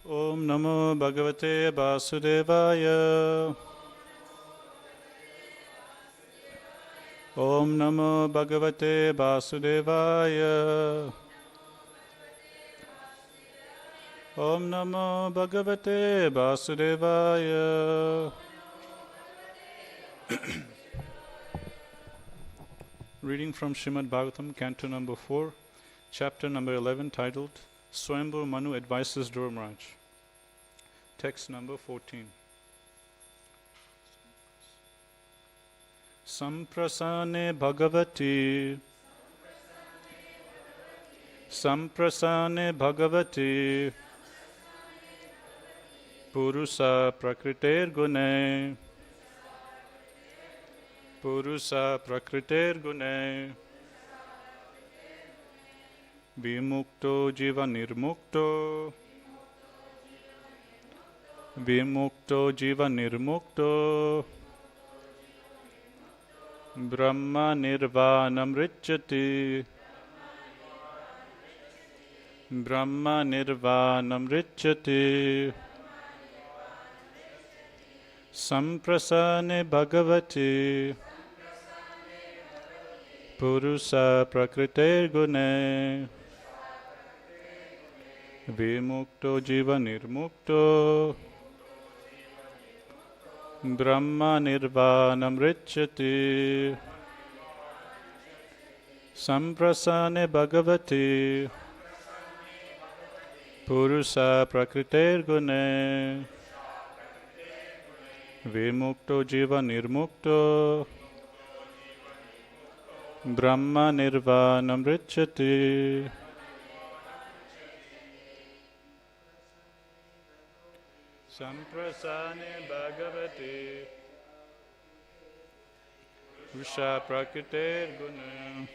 Om Namo Bhagavate Vasudevaya. Om Namo Bhagavate Vasudevaya. Om Namo Bhagavate Vasudevaya. Reading from Srimad Bhagavatam, Canto number 4, chapter number 11, titled Swayambhu Manu Advises Dhruva Maharaj. Text number 14. Samprasane Bhagavati Samprasane Bhagavati Purusa Prakriter Gune Purusa Prakriter Gune Vimukto Jiva Nirmukto Vimukto Jiva Nirmukto Brahma Nirvanam Richati Brahma Nirvanam Richati Samprasane Bhagavati Purusa Prakrite Gune Vimukto Jiva Nirmukto Brahma Nirvanam Richati Samprasane Bhagavati Purusa Prakrite Gune Vimukto Jiva Nirmukto Brahma Nirvanam Richati Samprasane Bhagavati Purusa Prakrite Gune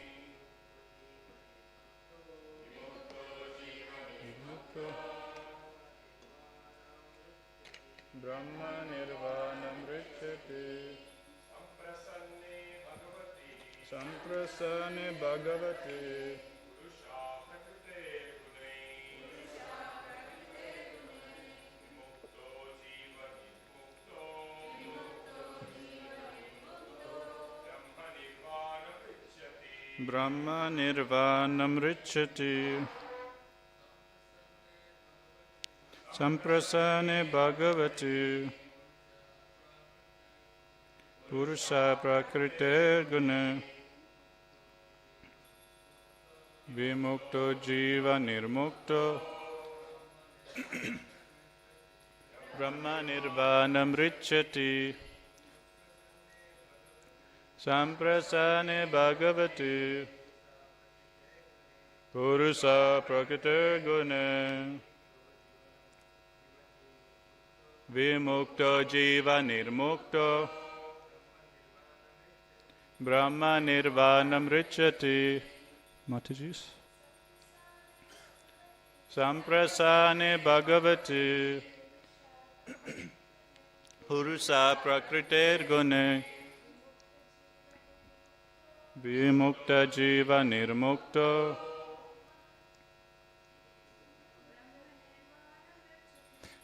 Brahma Nirvanam Richati Samprasane Bhagavati Brahma Nirvanam Richati Samprasane Bhagavati Purusa Prakrite Gune Vimukto Jiva Nirmukto Brahma Nirvanam Richati Samprasane Bhagavati Purusa Prakrite Gune Vimukto Jiva Nirmukto Brahma Nirvanam Richati Matajis Samprasane Bhagavati Purusa Prakrite Gune Vimukta Jiva Nirmukto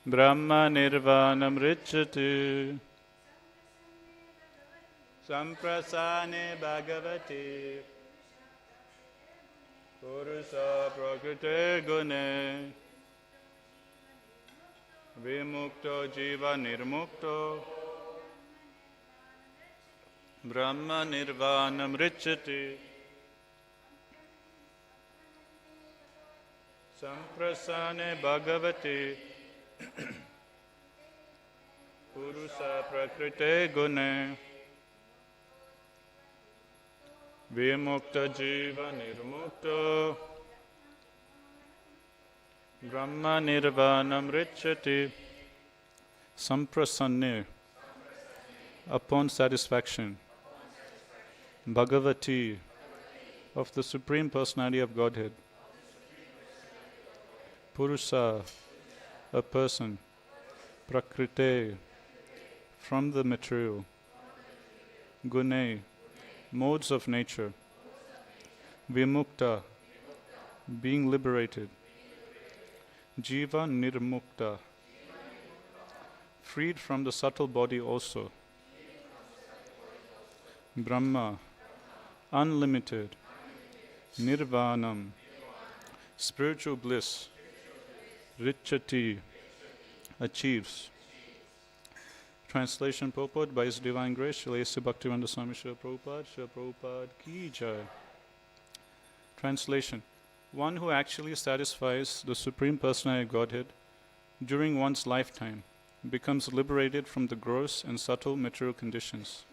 Brahma Nirvanam Richati Samprasane Bhagavati Purusa Prakrite Gune Vimukto Jiva Nirmukto Brahma Nirvanam Richati Samprasane Bhagavati Purusa Prakrite Gune Vimukta Jiva Nirmukto Brahma Nirvanam Richati Samprasane upon satisfaction Bhagavati of the Supreme Personality of Godhead Purusa a person Prakrite from the material Gune modes of nature Vimukta being liberated Jiva nirmukta, freed from the subtle body also. Brahma, unlimited. Nirvanam, spiritual bliss. Richati, achieves. Translation purport by His Divine Grace, Srila A.C. Bhaktivedanta Swami Srila Prabhupada, Srila Prabhupada Ki Jai. Translation. One who actually satisfies the Supreme Personality of Godhead during one's lifetime becomes liberated from the gross and subtle material conditions.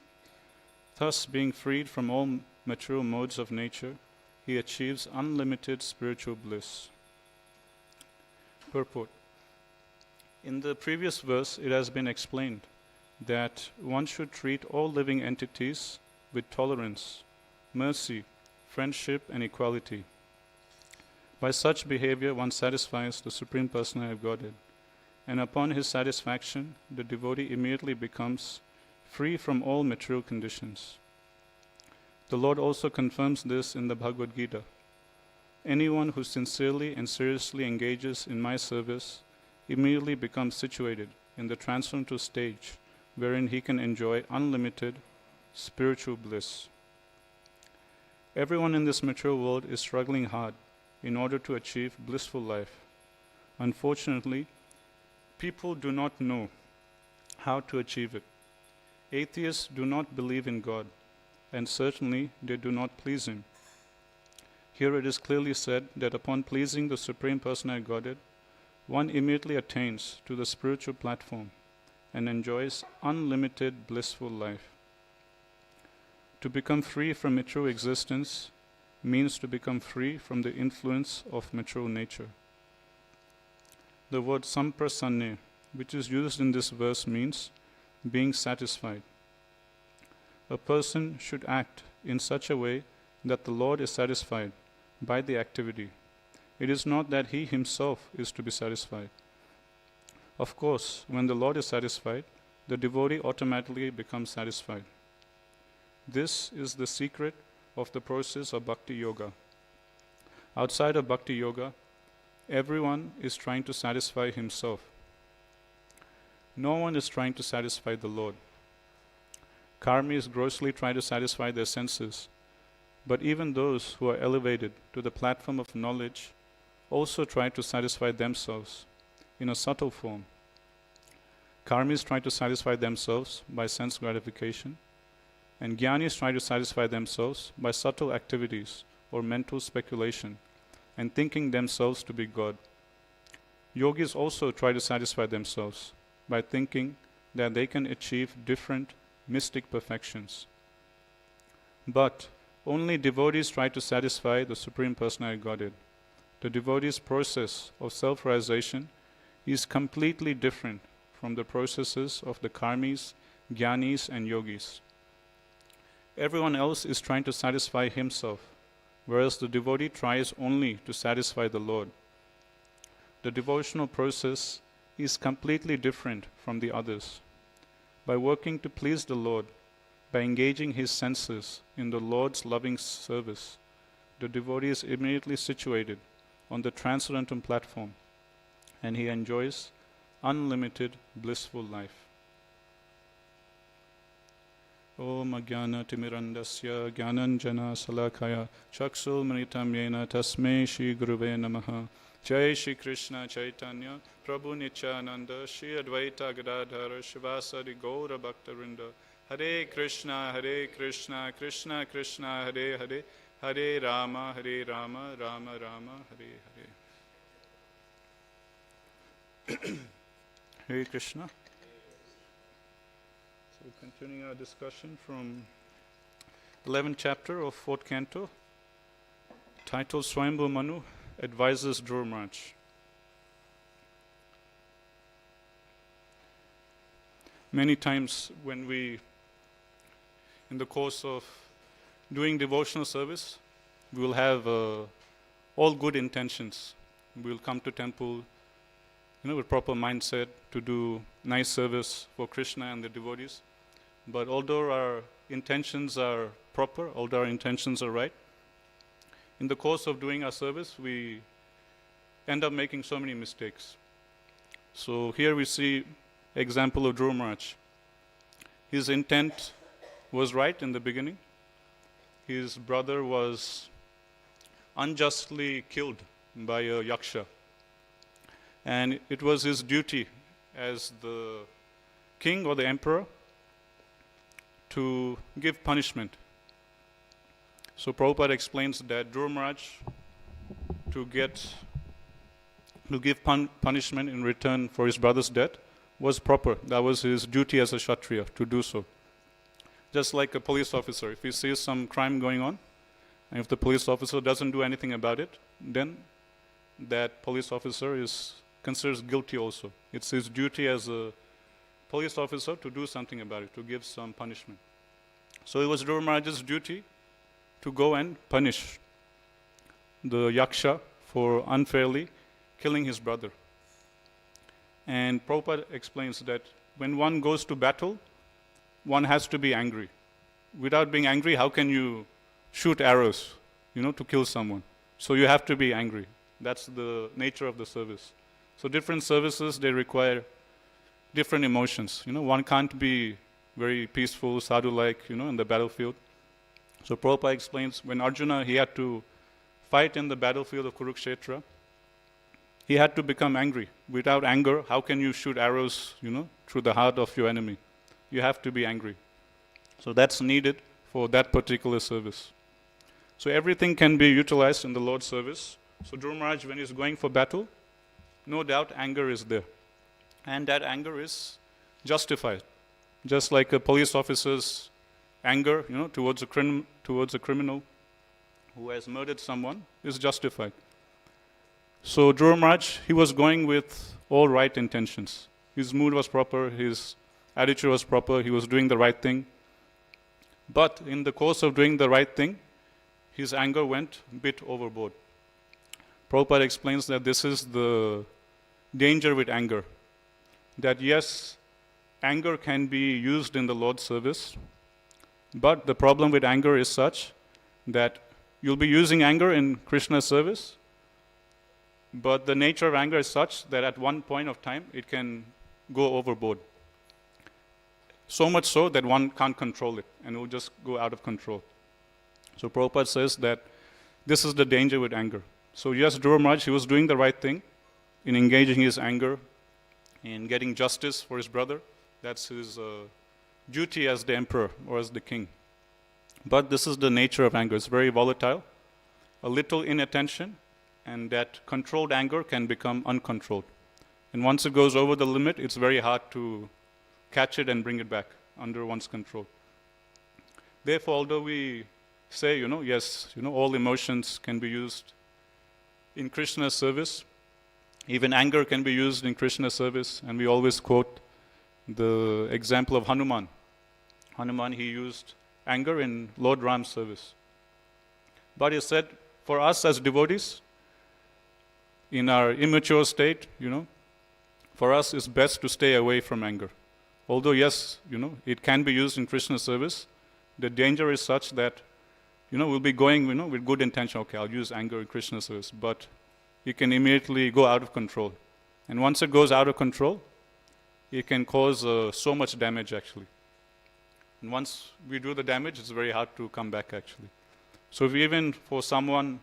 Thus, being freed from all material modes of nature, he achieves unlimited spiritual bliss. Purport. In the previous verse, it has been explained that one should treat all living entities with tolerance, mercy, friendship, and equality. By such behavior, one satisfies the Supreme Personality of Godhead, and upon his satisfaction, the devotee immediately becomes free from all material conditions. The Lord also confirms this in the Bhagavad Gita. Anyone who sincerely and seriously engages in my service immediately becomes situated in the transcendental stage wherein he can enjoy unlimited spiritual bliss. Everyone in this material world is struggling hard in order to achieve blissful life. Unfortunately, people do not know how to achieve it. Atheists do not believe in God, and certainly they do not please Him. Here it is clearly said that upon pleasing the Supreme Personality of Godhead, one immediately attains to the spiritual platform and enjoys unlimited blissful life. To become free from material existence means to become free from the influence of material nature. The word samprasanne, which is used in this verse, means being satisfied. A person should act in such a way that the Lord is satisfied by the activity. It is not that he himself is to be satisfied. Of course, when the Lord is satisfied, the devotee automatically becomes satisfied. This is the secret of the process of Bhakti Yoga. Outside of Bhakti Yoga, everyone is trying to satisfy himself. No one is trying to satisfy the Lord. Karmis grossly try to satisfy their senses, but even those who are elevated to the platform of knowledge also try to satisfy themselves in a subtle form. Karmis try to satisfy themselves by sense gratification, and Jnanis try to satisfy themselves by subtle activities or mental speculation and thinking themselves to be God. Yogis also try to satisfy themselves by thinking that they can achieve different mystic perfections. But only devotees try to satisfy the Supreme Personality of Godhead. The devotee's process of self-realization is completely different from the processes of the karmis, jnanis, and yogis. Everyone else is trying to satisfy himself, whereas the devotee tries only to satisfy the Lord. The devotional process is completely different from the others. By working to please the Lord, by engaging his senses in the Lord's loving service, the devotee is immediately situated on the transcendental platform, and he enjoys unlimited blissful life. Om Ajnana Timirandasya Jnananjana Salakaya Chaksul Manitam Yena Tasmei Shri Guruve Namaha. Jai Shri Krishna Chaitanya Prabhu Nityananda Shri Advaita Gadadhara Shivasadi Gaura Bhaktarinda. Hare Krishna Krishna Krishna Hare Hare Hare Rama Rama Rama Hare Hare. Hare Krishna. So continuing our discussion from 11th chapter of 4th canto, titled Swayambhu Manu advises Dhruva Maharaj. Many times when we, in the course of doing devotional service, we will have all good intentions. We will come to temple, with proper mindset to do nice service for Krishna and the devotees. But although our intentions are proper, although our intentions are right, in the course of doing our service, we end up making so many mistakes. So here we see example of Dhruva Maharaj. His intent was right in the beginning. His brother was unjustly killed by a yaksha. And it was his duty as the king or the emperor to give punishment. So Prabhupada explains that Dhruva Maharaj, to give punishment in return for his brother's death, was proper. That was his duty as a Kshatriya, to do so. Just like a police officer, if he sees some crime going on, and if the police officer doesn't do anything about it, then that police officer is considered guilty also. It's his duty as a police officer to do something about it, to give some punishment. So it was Dhruva Maharaj's duty to go and punish the yaksha for unfairly killing his brother. And Prabhupada explains that when one goes to battle, one has to be angry. Without being angry, how can you shoot arrows, to kill someone? So you have to be angry. That's the nature of the service. So different services, they require different emotions. One can't be very peaceful, sadhu-like, in the battlefield. So Prabhupada explains when Arjuna, he had to fight in the battlefield of Kurukshetra, he had to become angry. Without anger, how can you shoot arrows, through the heart of your enemy? You have to be angry. So that's needed for that particular service. So everything can be utilized in the Lord's service. So Dhruva Maharaj, when he's going for battle, no doubt anger is there. And that anger is justified. Just like a police officer's anger, towards a criminal who has murdered someone is justified. So Dhruva Maharaj, he was going with all right intentions. His mood was proper, his attitude was proper, he was doing the right thing. But in the course of doing the right thing, his anger went a bit overboard. Prabhupada explains that this is the danger with anger. That yes, anger can be used in the Lord's service, but the problem with anger is such that you'll be using anger in Krishna's service, but the nature of anger is such that at one point of time it can go overboard. So much so that one can't control it and it will just go out of control. So Prabhupada says that this is the danger with anger. So yes, Dhruva Maharaj, he was doing the right thing in engaging his anger, in getting justice for his brother. That's his duty as the emperor or as the king. But this is the nature of anger. It's very volatile. A little inattention, and that controlled anger can become uncontrolled. And once it goes over the limit, it's very hard to catch it and bring it back under one's control. Therefore, although we say, yes, all emotions can be used in Krishna's service, even anger can be used in Krishna's service, and we always quote the example of Hanuman. Hanuman, he used anger in Lord Ram's service. But he said, for us as devotees, in our immature state, for us it's best to stay away from anger. Although, yes, it can be used in Krishna's service, the danger is such that, we'll be going, with good intention, okay, I'll use anger in Krishna's service, but it can immediately go out of control. And once it goes out of control, it can cause so much damage, actually. And once we do the damage, it's very hard to come back, actually. So if even for someone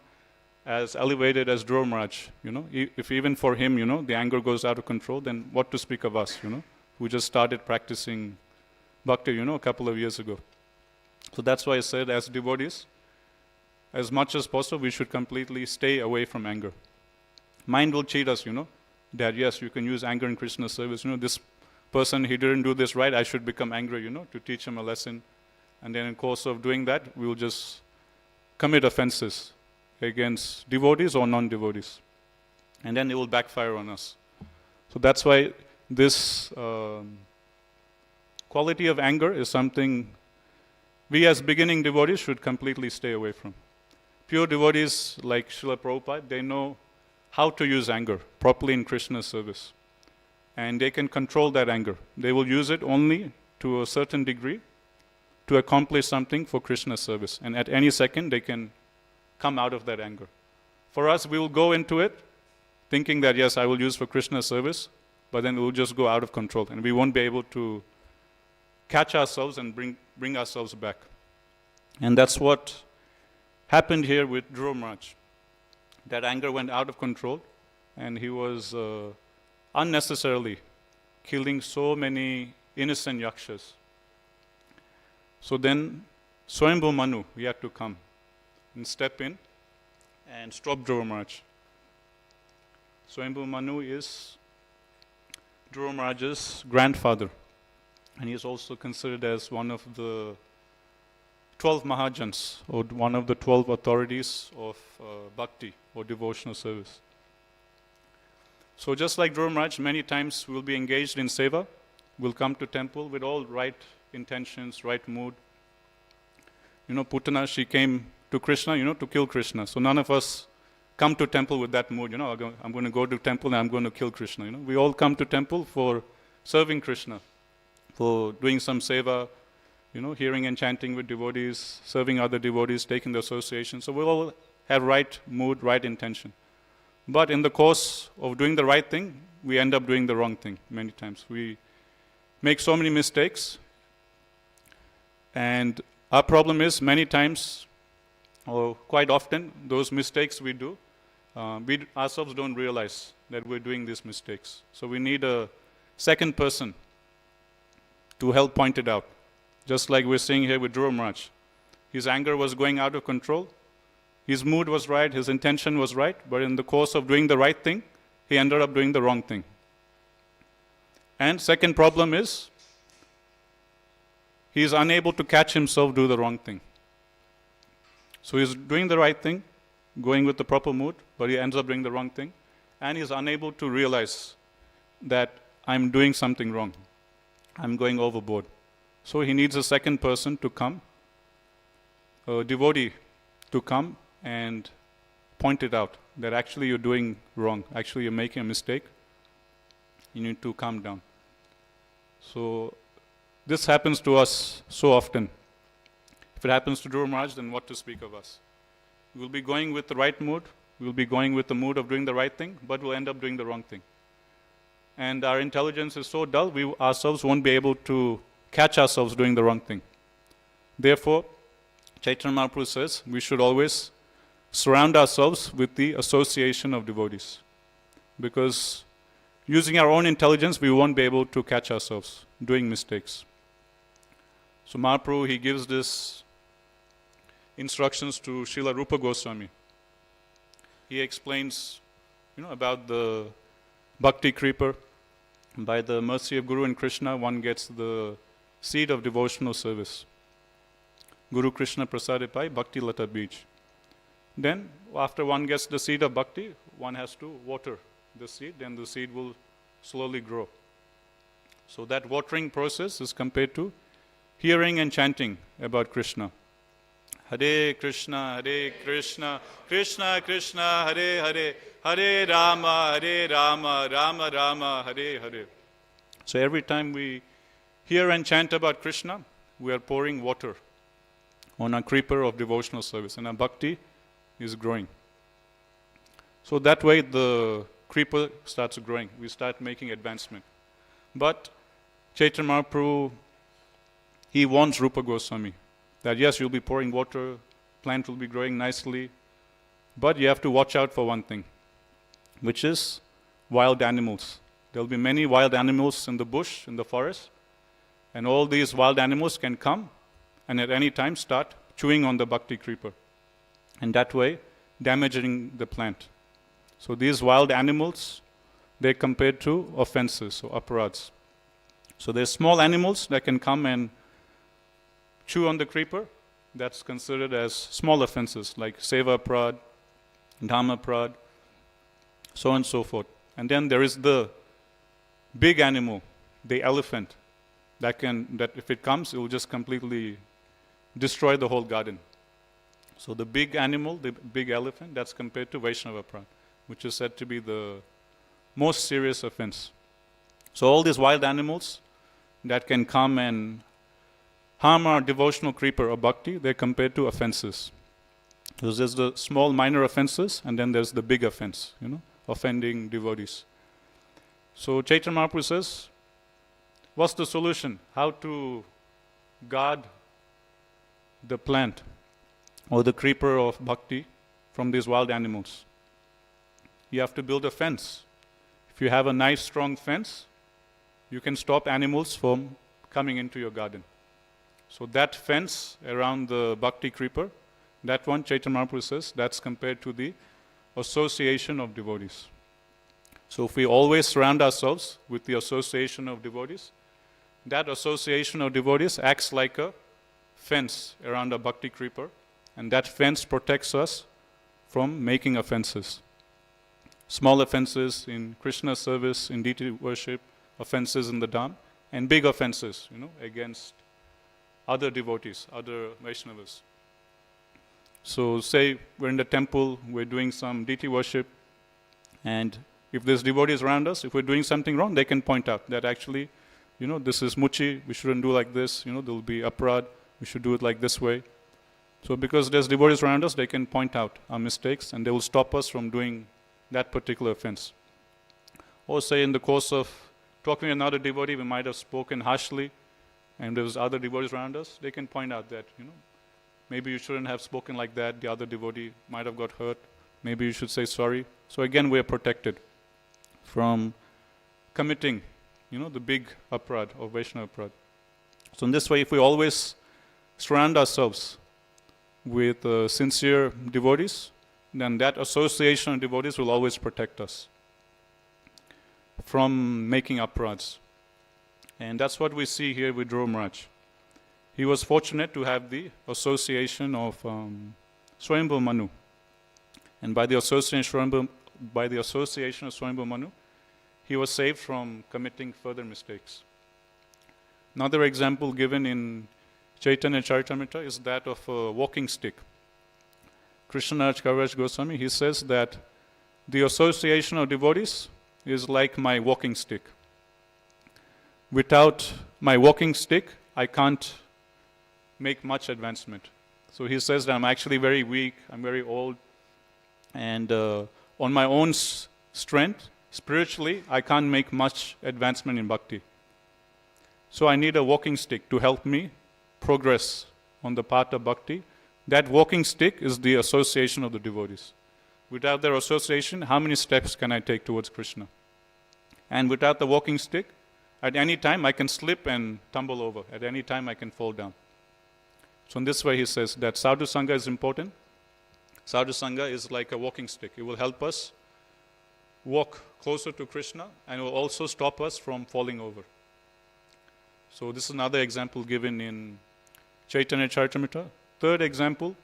as elevated as Dhruva Maharaj, if even for him, the anger goes out of control, then what to speak of us, who just started practicing bhakti, a couple of years ago. So that's why I said, as devotees, as much as possible, we should completely stay away from anger. Mind will cheat us, that yes, you can use anger in Krishna's service. This person, he didn't do this right, I should become angry, to teach him a lesson. And then in course of doing that, we will just commit offenses against devotees or non-devotees. And then it will backfire on us. So that's why this quality of anger is something we as beginning devotees should completely stay away from. Pure devotees like Srila Prabhupada, they know how to use anger properly in Krishna's service. And they can control that anger. They will use it only to a certain degree to accomplish something for Krishna's service. And at any second, they can come out of that anger. For us, we will go into it thinking that, yes, I will use for Krishna service, but then it will just go out of control, and we won't be able to catch ourselves and bring ourselves back. And that's what happened here with Dhruva Maharaj. That anger went out of control, and he was unnecessarily killing so many innocent yakshas. So then Swayambhu Manu, he had to come and step in and stop Dhruva Maharaj. Swayambhu Manu is Dhruva Maharaj's grandfather, and he is also considered as one of the 12 Mahajans, or one of the 12 authorities of bhakti or devotional service. So just like Dhruva Maharaj, many times we'll be engaged in seva, we'll come to temple with all right intentions, right mood. Putana, she came to Krishna, to kill Krishna. So none of us come to temple with that mood, I'm going to go to temple and I'm going to kill Krishna. We all come to temple for serving Krishna, for doing some seva, hearing and chanting with devotees, serving other devotees, taking the association. So we all have right mood, right intention. But in the course of doing the right thing, we end up doing the wrong thing many times. We make so many mistakes, and our problem is many times, or quite often, those mistakes we do, we ourselves don't realize that we're doing these mistakes. So we need a second person to help point it out. Just like we're seeing here with Dhruva Maharaj. His anger was going out of control. His mood was right, his intention was right, but in the course of doing the right thing, he ended up doing the wrong thing. And second problem is, he is unable to catch himself do the wrong thing. So he's doing the right thing, going with the proper mood, but he ends up doing the wrong thing, and he's unable to realize that I'm doing something wrong. I'm going overboard. So he needs a second person to come, a devotee to come and point it out, that actually you're doing wrong, actually you're making a mistake, you need to calm down. So this happens to us so often. If it happens to Dhruva Maharaj, then what to speak of us? We'll be going with the right mood, we'll be going with the mood of doing the right thing, but we'll end up doing the wrong thing. And our intelligence is so dull, we ourselves won't be able to catch ourselves doing the wrong thing. Therefore, Chaitanya Mahaprabhu says we should always surround ourselves with the association of devotees. Because using our own intelligence, we won't be able to catch ourselves doing mistakes. So Mahaprabhu, he gives this instructions to Srila Rupa Goswami. He explains, about the bhakti creeper. By the mercy of Guru and Krishna, one gets the seed of devotional service. Guru Krishna Prasadipai Bhakti Lata Bij. Then, after one gets the seed of bhakti, one has to water the seed, then the seed will slowly grow. So that watering process is compared to hearing and chanting about Krishna. Hare Krishna, Krishna Krishna, Hare Hare, Hare Rama, Rama Rama, Hare Hare. So every time we hear and chant about Krishna, we are pouring water on our creeper of devotional service, and our bhakti is growing. So that way the creeper starts growing. We start making advancement. But Chaitanya Mahaprabhu, he warns Rupa Goswami that yes, you'll be pouring water, plant will be growing nicely, but you have to watch out for one thing, which is wild animals. There will be many wild animals in the bush, in the forest, and all these wild animals can come and at any time start chewing on the bhakti creeper, and that way damaging the plant. So these wild animals, they're compared to offenses or aparads. So there's small animals that can come and chew on the creeper. That's considered as small offenses like seva prad, dhamma prad, so on and so forth. And then there is the big animal, the elephant, that if it comes, it will just completely destroy the whole garden. So the big animal, the big elephant, that's compared to Vaishnava prad, which is said to be the most serious offense. So all these wild animals that can come and harm our devotional creeper or bhakti, they're compared to offenses. So there's the small minor offenses, and then there's the big offense, offending devotees. So Chaitanya Mahaprabhu says, what's the solution? How to guard the plant or the creeper of bhakti from these wild animals? You have to build a fence. If you have a nice strong fence, you can stop animals from coming into your garden. So that fence around the bhakti creeper, that one Chaitanya Mahaprabhu says, that's compared to the association of devotees. So if we always surround ourselves with the association of devotees, that association of devotees acts like a fence around a bhakti creeper, and that fence protects us from making offenses. Small offenses in Krishna service, in deity worship, offenses in the Dham, and big offenses, against other devotees, other Vaishnavas. So say we're in the temple, we're doing some deity worship, and if there's devotees around us, if we're doing something wrong, they can point out that actually, this is muchi, we shouldn't do like this, there'll be aparad, we should do it like this way. So because there's devotees around us, they can point out our mistakes and they will stop us from doing that particular offense. Or say in the course of talking to another devotee, we might have spoken harshly, and there's other devotees around us, they can point out that, maybe you shouldn't have spoken like that, the other devotee might have got hurt, maybe you should say sorry. So again, we are protected from committing, the big aparad or Vaishnava aparad. So in this way, if we always surround ourselves with sincere devotees, then that association of devotees will always protect us from making aparads. And that's what we see here with Dhruva Maharaj. He was fortunate to have the association of Swayambhu Manu. And by the association of Swayambhu Manu, he was saved from committing further mistakes. Another example given in Chaitanya Charitamrita is that of a walking stick. Krishnaraj Kaviraj Goswami, he says that the association of devotees is like my walking stick. Without my walking stick, I can't make much advancement. So he says that I'm actually very weak, I'm very old, and on my own strength, spiritually, I can't make much advancement in bhakti. So I need a walking stick to help me progress on the path of bhakti. That walking stick is the association of the devotees. Without their association, how many steps can I take towards Krishna? And without the walking stick, at any time I can slip and tumble over. At any time I can fall down. So in this way he says that sadhu sangha is important. Sadhu sangha is like a walking stick. It will help us walk closer to Krishna and will also stop us from falling over. So this is another example given in Chaitanya Charitamrita. Third example,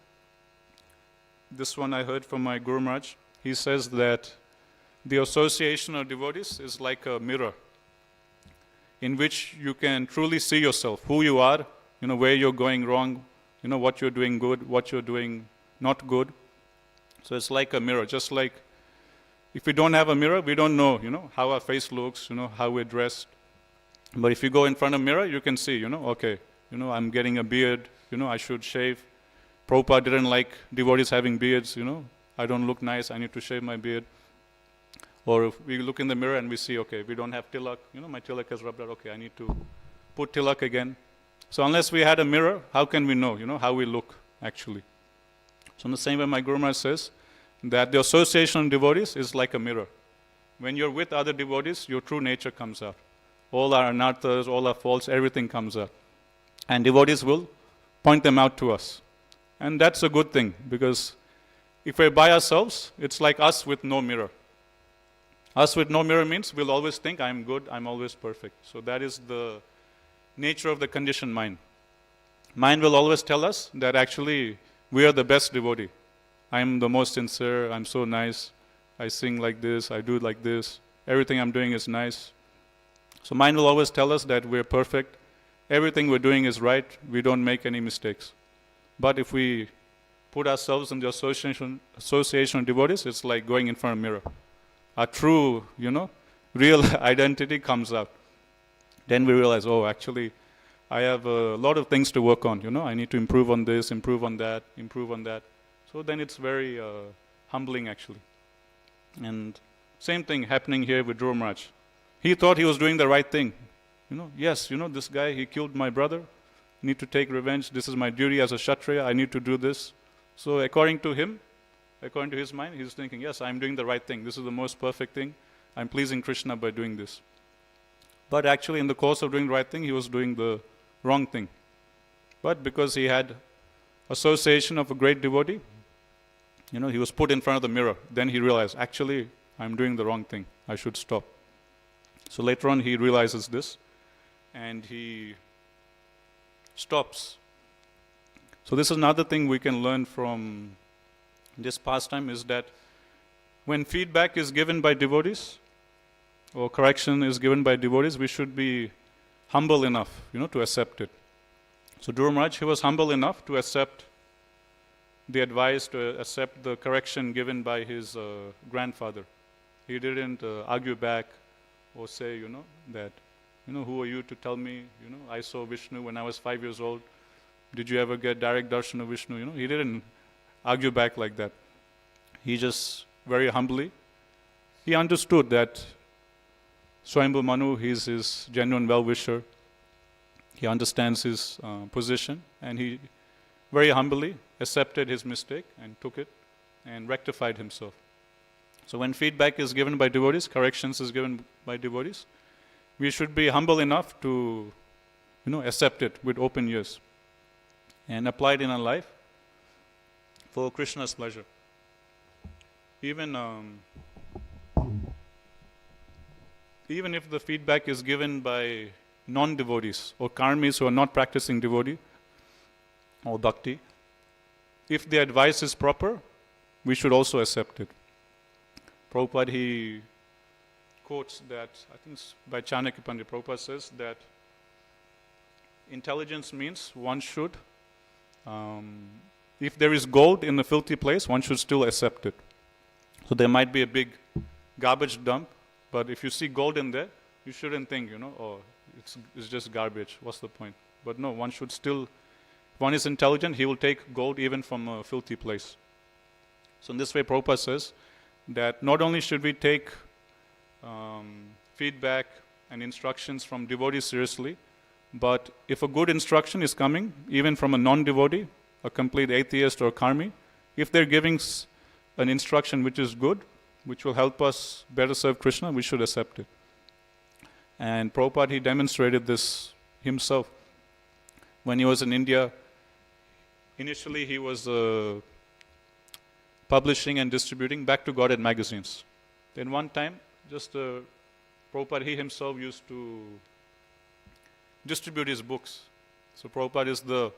this one I heard from my Guru Maharaj. He says that the association of devotees is like a mirror in which you can truly see yourself, who you are, where you're going wrong, what you're doing good, what you're doing not good. So it's like a mirror. Just like if we don't have a mirror, we don't know, how our face looks, how we're dressed. But if you go in front of a mirror, you can see, okay, I'm getting a beard, I should shave. Prabhupada didn't like devotees having beards, I don't look nice, I need to shave my beard. Or if we look in the mirror and we see, okay, we don't have tilak, my tilak has rubbed out, okay, I need to put tilak again. So unless we had a mirror, how can we know, how we look actually? So in the same way, my Guru Maharaj says that the association of devotees is like a mirror. When you're with other devotees, your true nature comes out. All our anarthas, all our faults, everything comes out. And devotees will point them out to us. And that's a good thing, because if we're by ourselves, it's like us with no mirror. Us with no mirror means we'll always think, I'm good, I'm always perfect. So that is the nature of the conditioned mind. Mind will always tell us that actually we are the best devotee. I'm the most sincere, I'm so nice, I sing like this, I do it like this, everything I'm doing is nice. So mind will always tell us that we're perfect, everything we're doing is right, we don't make any mistakes. But if we put ourselves in the association of devotees, it's like going in front of a mirror. Our true, real identity comes out. Then we realize, oh, actually, I have a lot of things to work on, I need to improve on this, improve on that, improve on that. So then it's very humbling actually. And Same thing happening here with Dhruva Maharaj. He thought he was doing the right thing. Yes, this guy, he killed my brother. I need to take revenge. This is my duty as a Kshatriya. I need to do this. So according to him, according to his mind, he's thinking, yes, I'm doing the right thing. This is the most perfect thing. I'm pleasing Krishna by doing this. But actually, in the course of doing the right thing, he was doing the wrong thing. But because he had association of a great devotee, he was put in front of the mirror. Then he realized, actually, I'm doing the wrong thing. I should stop. So later on, he realizes this, and he stops. So this is another thing we can learn from this pastime, is that when feedback is given by devotees, or correction is given by devotees, we should be humble enough, to accept it. So Dhruva Maharaj, he was humble enough to accept the advice, to accept the correction given by his grandfather. He didn't argue back or say, that, who are you to tell me, I saw Vishnu when I was 5 years old. Did you ever get direct darshan of Vishnu? He didn't argue back like that. He just very humbly, he understood that Swayambhu Manu, he's his genuine well-wisher. He understands his position, and he very humbly accepted his mistake and took it and rectified himself. So when feedback is given by devotees, corrections is given by devotees, we should be humble enough to, accept it with open ears and apply it in our life for Krishna's pleasure. Even if the feedback is given by non-devotees or karmis who are not practicing devotee or bhakti, if the advice is proper, we should also accept it. Prabhupada, he quotes that, I think it's by Chanakya Pandit. Prabhupada says that intelligence means one should, if there is gold in a filthy place, one should still accept it. So there might be a big garbage dump, but if you see gold in there, you shouldn't think, oh, it's just garbage, what's the point? But no, one should still, if one is intelligent, he will take gold even from a filthy place. So in this way, Prabhupada says that not only should we take feedback and instructions from devotees seriously, but if a good instruction is coming, even from a non-devotee, a complete atheist or karmi, if they're giving an instruction which is good, which will help us better serve Krishna, we should accept it. And Prabhupada, he demonstrated this himself. When he was in India, initially he was publishing and distributing Back to Godhead magazines. Then one time, Prabhupada, he himself used to distribute his books. So Prabhupada is the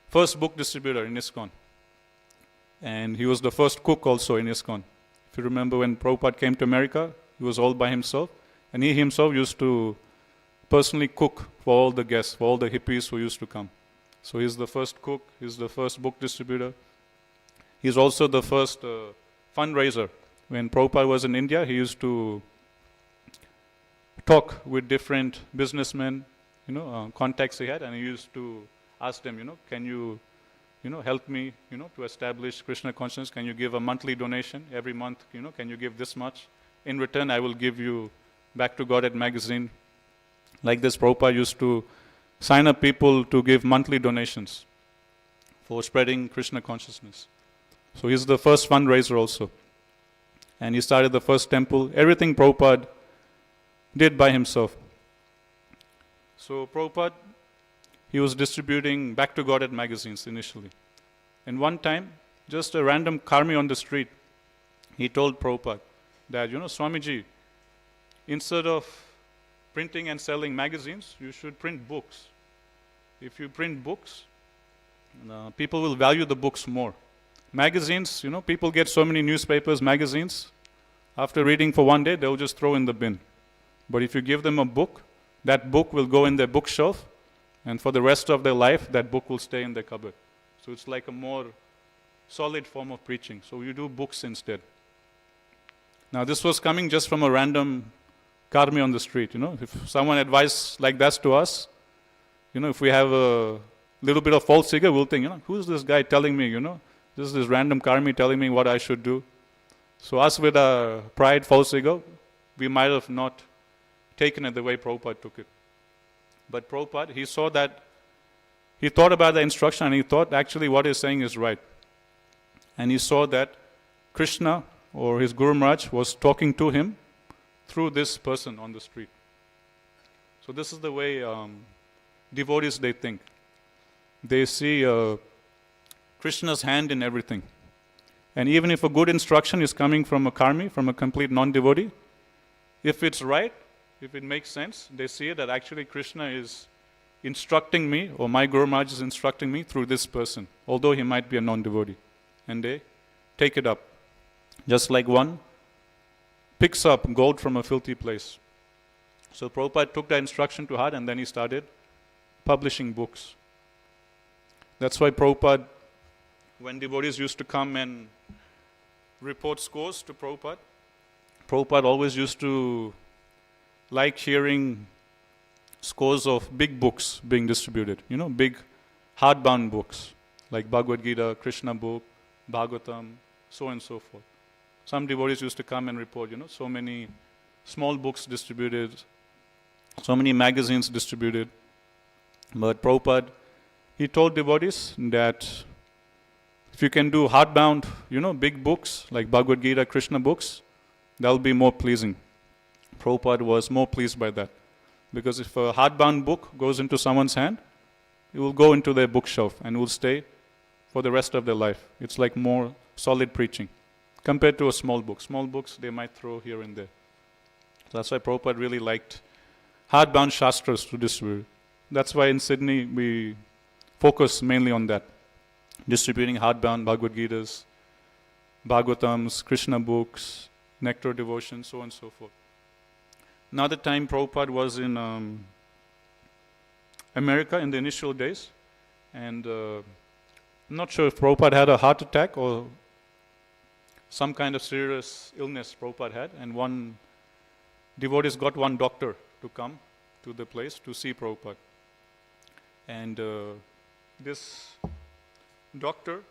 first book distributor in ISKCON. And he was the first cook also in ISKCON. If you remember when Prabhupada came to America, he was all by himself. And he himself used to personally cook for all the guests, for all the hippies who used to come. So he's the first cook, he's the first book distributor. He's also the first fundraiser. When Prabhupada was in India, he used to talk with different businessmen, contacts he had, and he used to ask them, can you, help me, to establish Krishna consciousness? Can you give a monthly donation every month? Can you give this much? In return, I will give you Back to Godhead magazine. Like this, Prabhupada used to sign up people to give monthly donations for spreading Krishna consciousness. So he's the first fundraiser also. And he started the first temple. Everything Prabhupada did by himself. So Prabhupada, he was distributing Back to Godhead magazines initially. And one time, just a random karmi on the street, he told Prabhupada that, Swamiji, instead of printing and selling magazines, you should print books. If you print books, people will value the books more. Magazines, people get so many newspapers, magazines. After reading for one day, they'll just throw in the bin. But if you give them a book, that book will go in their bookshelf, and for the rest of their life, that book will stay in their cupboard. So it's like a more solid form of preaching. So you do books instead. Now this was coming just from a random karmi on the street, If someone advised like that to us, if we have a little bit of false figure, we'll think, who's this guy telling me, this is this random karmi telling me what I should do. So us with our pride, false ego, we might have not taken it the way Prabhupada took it. But Prabhupada, he saw that, he thought about the instruction and he thought actually what he's saying is right. And he saw that Krishna or his Guru Maharaj was talking to him through this person on the street. So this is the way devotees, they think. They see Krishna's hand in everything. And even if a good instruction is coming from a karmi, from a complete non-devotee, if it's right, if it makes sense, they see that actually Krishna is instructing me, or my Guru Maharaj is instructing me through this person, although he might be a non-devotee. And they take it up. Just like one picks up gold from a filthy place. So Prabhupada took that instruction to heart and then he started publishing books. That's why Prabhupada, when devotees used to come and report scores to Prabhupada, Prabhupada always used to like hearing scores of big books being distributed, big hardbound books, like Bhagavad Gita, Krishna book, Bhagavatam, so on and so forth. Some devotees used to come and report, so many small books distributed, so many magazines distributed. But Prabhupada, he told devotees that if you can do hardbound, big books like Bhagavad Gita, Krishna books, that will be more pleasing. Prabhupada was more pleased by that. Because if a hardbound book goes into someone's hand, it will go into their bookshelf and will stay for the rest of their life. It's like more solid preaching compared to a small book. Small books, they might throw here and there. So that's why Prabhupada really liked hardbound shastras to distribute. That's why in Sydney we focus mainly on that. Distributing hardbound Bhagavad Gitas, Bhagavatams, Krishna books, nectar devotion, so on and so forth. Another time Prabhupada was in America in the initial days, and I'm not sure if Prabhupada had a heart attack or some kind of serious illness Prabhupada had, and one devotees got one doctor to come to the place to see Prabhupada. And this doctor,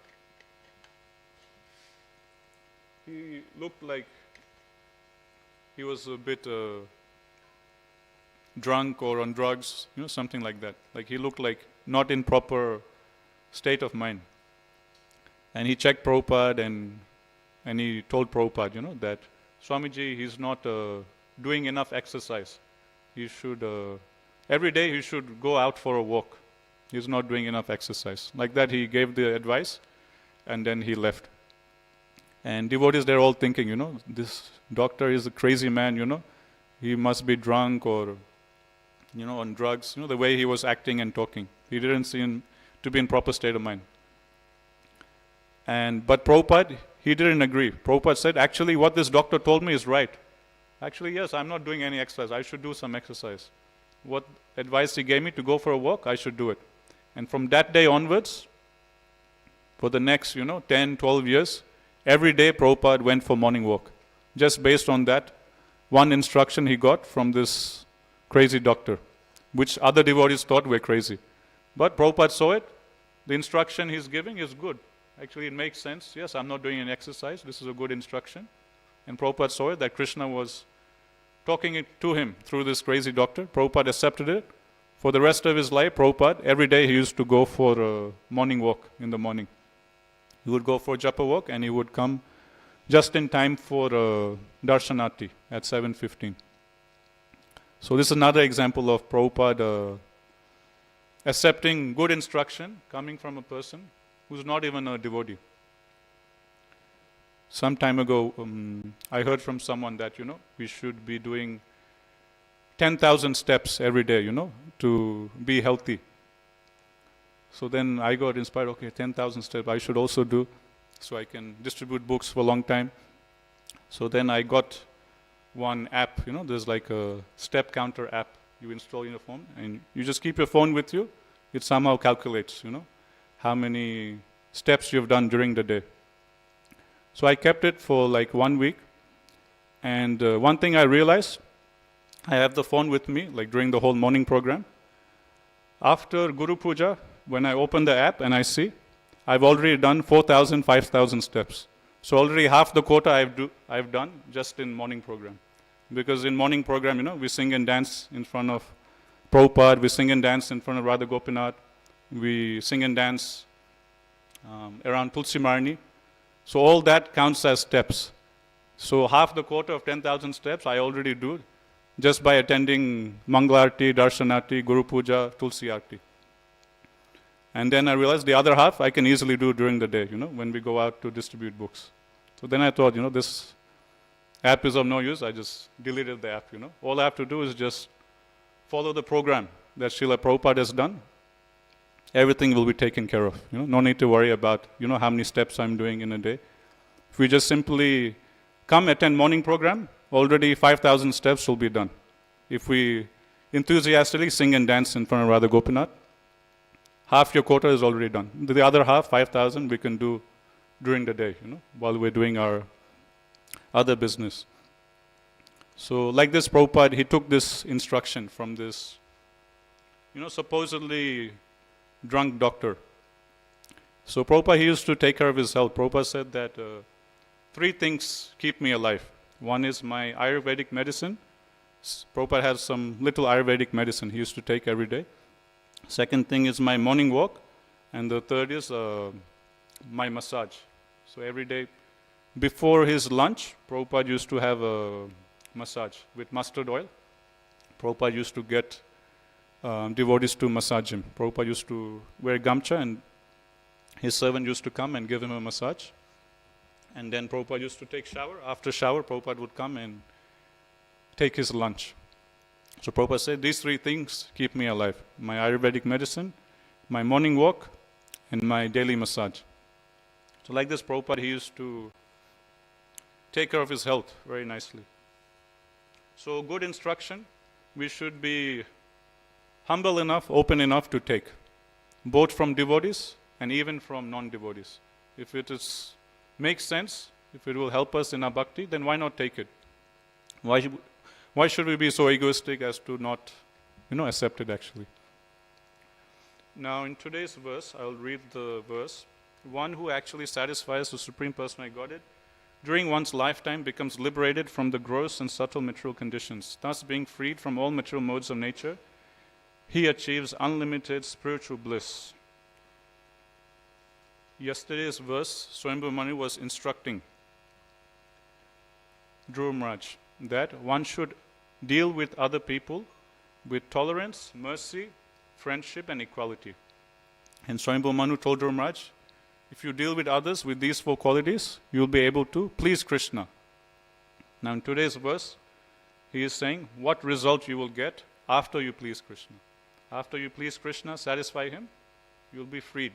he looked like he was a bit drunk or on drugs, something like that. Like he looked like not in proper state of mind. And he checked Prabhupada and he told Prabhupada, that Swamiji, he's not doing enough exercise. He should, every day he should go out for a walk. He's not doing enough exercise. Like that he gave the advice and then he left. And devotees, they're all thinking, this doctor is a crazy man, he must be drunk or, on drugs, the way he was acting and talking. He didn't seem to be in proper state of mind. But Prabhupada, he didn't agree. Prabhupada said, actually what this doctor told me is right. Actually, yes, I'm not doing any exercise. I should do some exercise. What advice he gave me to go for a walk, I should do it. And from that day onwards, for the next, 10, 12 years, every day Prabhupada went for morning walk. Just based on that one instruction he got from this crazy doctor, which other devotees thought were crazy. But Prabhupada saw it. The instruction he's giving is good. Actually, it makes sense. Yes, I'm not doing any exercise. This is a good instruction. And Prabhupada saw it, that Krishna was talking it to him through this crazy doctor. Prabhupada accepted it. For the rest of his life, Prabhupada, every day he used to go for a morning walk in the morning. He would go for a japa walk and he would come just in time for darshanati at 7:15. So this is another example of Prabhupada accepting good instruction coming from a person who's not even a devotee. Some time ago, I heard from someone that, we should be doing 10,000 steps every day, to be healthy. So then I got inspired, okay, 10,000 steps I should also do, so I can distribute books for a long time. So then I got one app, there's like a step counter app you install in your phone, and you just keep your phone with you. It somehow calculates, how many steps you've done during the day. So I kept it for like 1 week. And one thing I realized, I have the phone with me, like during the whole morning program. After Guru Puja, when I open the app and I see, I've already done 4,000, 5,000 steps. So already half the quota I've done just in morning program. Because in morning program, we sing and dance in front of Prabhupada, we sing and dance in front of Radha Gopinath, we sing and dance around Tulsi Marni. So all that counts as steps. So half the quota of 10,000 steps I already do just by attending Mangalarti, Darshanati, Guru Puja, Tulsi Arti. And then I realized the other half I can easily do during the day, when we go out to distribute books. So then I thought, this app is of no use. I just deleted the app, All I have to do is just follow the program that Srila Prabhupada has done. Everything will be taken care of. No need to worry about, how many steps I'm doing in a day. If we just simply come attend morning program, already 5,000 steps will be done. If we enthusiastically sing and dance in front of Radha Gopinath, half your quota is already done. The other half, 5,000, we can do during the day, while we're doing our other business. So like this, Prabhupada, he took this instruction from this, supposedly drunk doctor. So Prabhupada, he used to take care of his health. Prabhupada said that 3 things keep me alive. One is my Ayurvedic medicine. Prabhupada has some little Ayurvedic medicine he used to take every day. Second thing is my morning walk. And the third is my massage. So every day before his lunch, Prabhupada used to have a massage with mustard oil. Prabhupada used to get devotees to massage him. Prabhupada used to wear gamcha and his servant used to come and give him a massage. And then Prabhupada used to take shower. After shower, Prabhupada would come and take his lunch. So Prabhupada said, these 3 things keep me alive. My Ayurvedic medicine, my morning walk, and my daily massage. So like this, Prabhupada, he used to take care of his health very nicely. So good instruction, we should be humble enough, open enough to take, both from devotees and even from non-devotees. If it makes sense, if it will help us in our bhakti, then why not take it? Why should we be so egoistic as to not, accept it actually? Now in today's verse, I'll read the verse. One who actually satisfies the Supreme Personality of Godhead during one's lifetime becomes liberated from the gross and subtle material conditions. Thus being freed from all material modes of nature, he achieves unlimited spiritual bliss. Yesterday's verse, Swayambhu Manu was instructing Dhruva Maharaj that one should deal with other people with tolerance, mercy, friendship, and equality. And Swayambhu Manu told Dhruva Maharaj, if you deal with others with these 4 qualities, you'll be able to please Krishna. Now in today's verse, he is saying what result you will get after you please Krishna. After you please Krishna, satisfy him, you'll be freed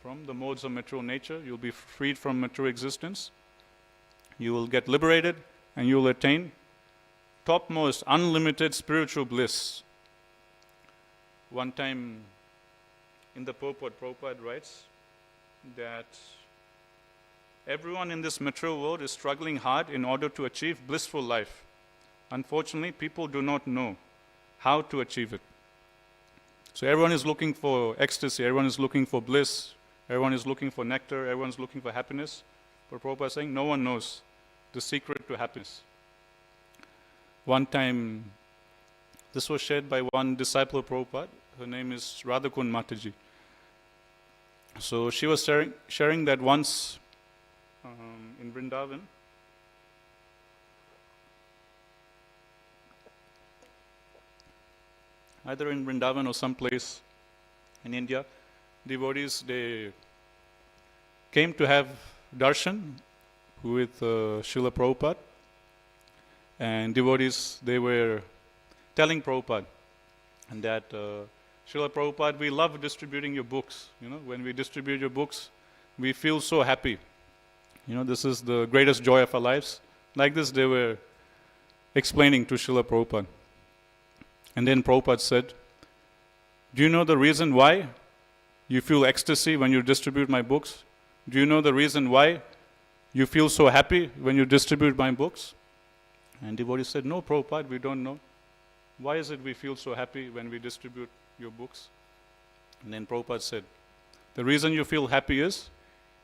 from the modes of material nature, you'll be freed from material existence, you will get liberated, and you will attain topmost unlimited spiritual bliss. One time in the purport, Prabhupada writes that everyone in this material world is struggling hard in order to achieve blissful life. Unfortunately, people do not know how to achieve it. So everyone is looking for ecstasy, everyone is looking for bliss, everyone is looking for nectar, everyone is looking for happiness. But Prabhupada is saying no one knows the secret to happiness. One time, this was shared by one disciple of Prabhupada. Her name is Radhakund Mataji. So she was sharing that once in Vrindavan, either in Vrindavan or someplace in India, devotees, they came to have darshan with Srila Prabhupada. And devotees, they were telling Prabhupada that Srila Prabhupada, we love distributing your books. When we distribute your books, we feel so happy. This is the greatest joy of our lives. Like this, they were explaining to Srila Prabhupada. And then Prabhupada said, do you know the reason why you feel ecstasy when you distribute my books? Do you know the reason why you feel so happy when you distribute my books? And devotees said, no, Prabhupada, we don't know. Why is it we feel so happy when we distribute your books? And then Prabhupada said, the reason you feel happy is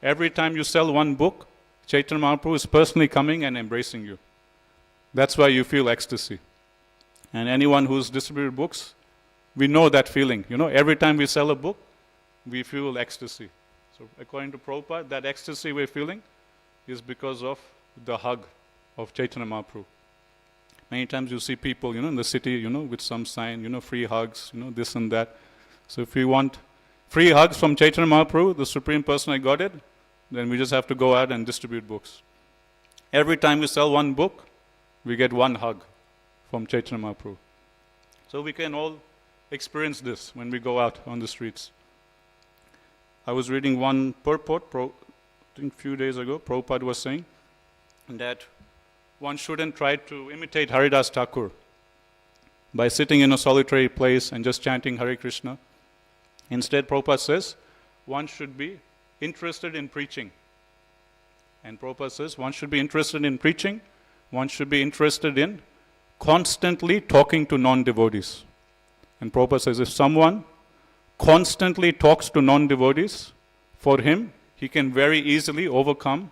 every time you sell one book, Chaitanya Mahaprabhu is personally coming and embracing you. That's why you feel ecstasy. And anyone who's distributed books, we know that feeling. Every time we sell a book, we feel ecstasy. So according to Prabhupada, that ecstasy we're feeling is because of the hug of Chaitanya Mahaprabhu. Many times you see people, in the city, with some sign, free hugs, this and that. So if we want free hugs from Chaitanya Mahaprabhu, the Supreme Personality of Godhead, then we just have to go out and distribute books. Every time we sell one book, we get one hug from Chaitanya Mahaprabhu. So we can all experience this when we go out on the streets. I was reading one purport, I think a few days ago, Prabhupada was saying that one shouldn't try to imitate Haridas Thakur by sitting in a solitary place and just chanting Hare Krishna. Instead, Prabhupada says, one should be interested in preaching. And Prabhupada says, one should be interested in preaching, one should be interested in constantly talking to non-devotees. And Prabhupada says, if someone constantly talks to non-devotees, for him, he can very easily overcome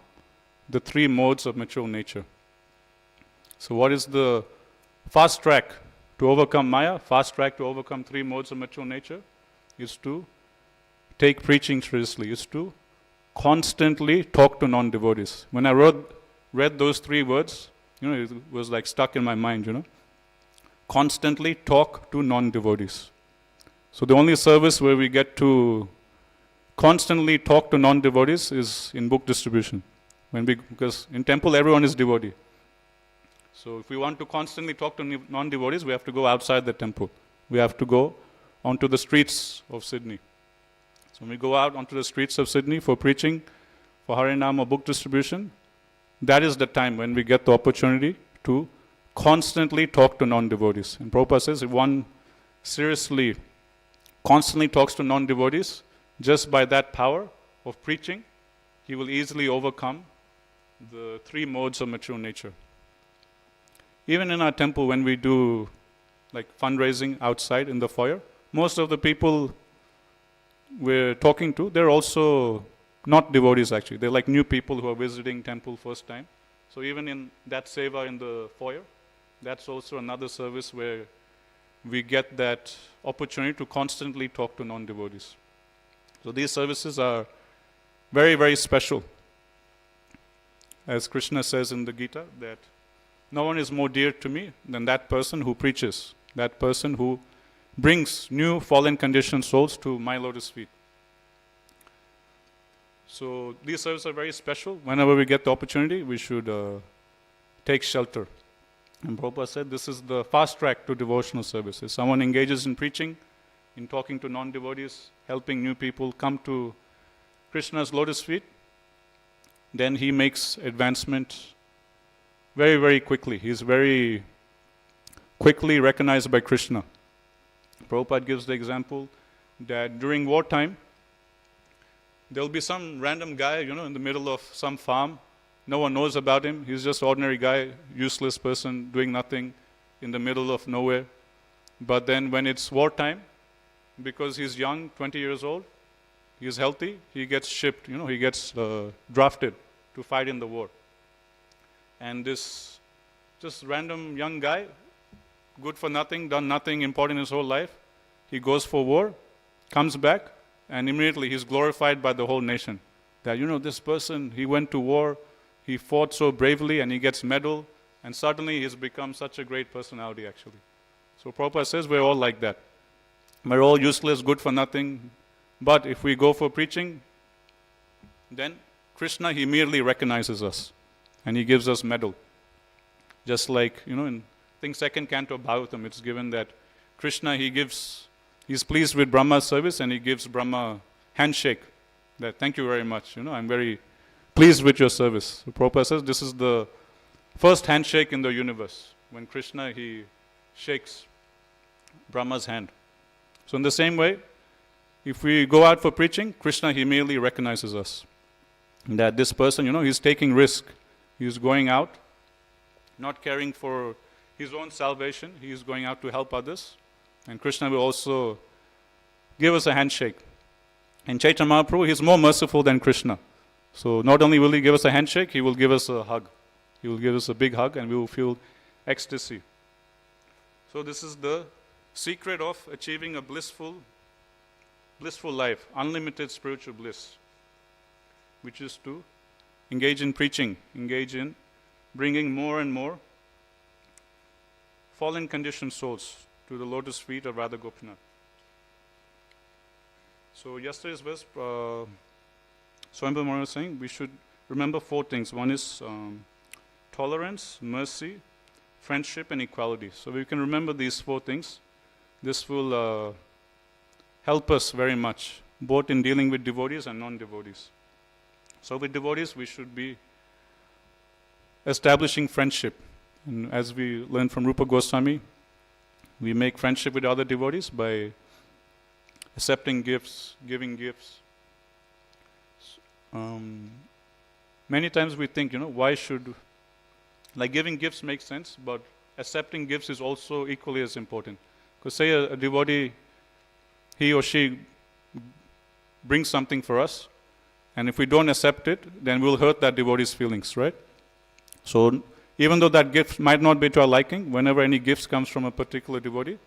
the 3 modes of material nature. So what is the fast track to overcome Maya? Fast track to overcome 3 modes of material nature is to take preaching seriously, is to constantly talk to non-devotees. When I read those 3 words, it was like stuck in my mind, Constantly talk to non-devotees. So the only service where we get to constantly talk to non-devotees is in book distribution. Because in temple everyone is devotee. So if we want to constantly talk to non-devotees, we have to go outside the temple. We have to go onto the streets of Sydney. So when we go out onto the streets of Sydney for preaching, for Harinam or book distribution, that is the time when we get the opportunity to constantly talk to non-devotees. And Prabhupada says if one seriously, constantly talks to non-devotees, just by that power of preaching, he will easily overcome the 3 modes of material nature. Even in our temple, when we do like fundraising outside in the foyer, most of the people we're talking to, they're also not devotees actually. They're like new people who are visiting temple first time. So even in that seva in the foyer, that's also another service where we get that opportunity to constantly talk to non-devotees. So these services are very, very special. As Krishna says in the Gita, that no one is more dear to me than that person who preaches, that person who brings new fallen conditioned souls to my lotus feet. So these services are very special. Whenever we get the opportunity, we should take shelter. And Prabhupada said this is the fast track to devotional service. If someone engages in preaching, in talking to non-devotees, helping new people come to Krishna's lotus feet, then he makes advancement very, very quickly. He's very quickly recognized by Krishna. Prabhupada gives the example that during wartime, there'll be some random guy, in the middle of some farm. No one knows about him. He's just an ordinary guy, useless person, doing nothing in the middle of nowhere. But then when it's wartime, because he's young, 20 years old, he's healthy, he gets shipped, he gets drafted to fight in the war. And this just random young guy, good for nothing, done nothing important in his whole life, he goes for war, comes back, and immediately he's glorified by the whole nation. That, this person, he went to war, he fought so bravely, and he gets medal, and suddenly he's become such a great personality actually. So Prabhupada says we're all like that. We're all useless, good for nothing, but if we go for preaching, then Krishna, he immediately recognizes us, and he gives us medal. Just like, in I think second canto of Bhagavatam, it's given that Krishna, he's pleased with Brahma's service, and he gives Brahma handshake. That thank you very much. I'm very pleased with your service. So Prabhupada says this is the first handshake in the universe. When Krishna, he shakes Brahma's hand. So in the same way, if we go out for preaching, Krishna, he immediately recognizes us. That this person, he's taking risk. He's going out, not caring for his own salvation. He's going out to help others. And Krishna will also give us a handshake. And Chaitanya Mahaprabhu, he's more merciful than Krishna. So not only will He give us a handshake, He will give us a hug. He will give us a big hug and we will feel ecstasy. So this is the secret of achieving a blissful life, unlimited spiritual bliss, which is to engage in preaching, engage in bringing more and more fallen conditioned souls to the lotus feet of Radha Gopinath. So yesterday's verse, Swayambhu Maharaj was saying we should remember 4 things. One is tolerance, mercy, friendship and equality. So we can remember these 4 things. This will help us very much, both in dealing with devotees and non-devotees. So with devotees, we should be establishing friendship. And as we learned from Rupa Goswami, we make friendship with other devotees by accepting gifts, giving gifts. Many times we think, why should... Like giving gifts makes sense, but accepting gifts is also equally as important. Because say a devotee, he or she brings something for us, and if we don't accept it, then we'll hurt that devotee's feelings, right? So even though that gift might not be to our liking, whenever any gifts comes from a particular devotee,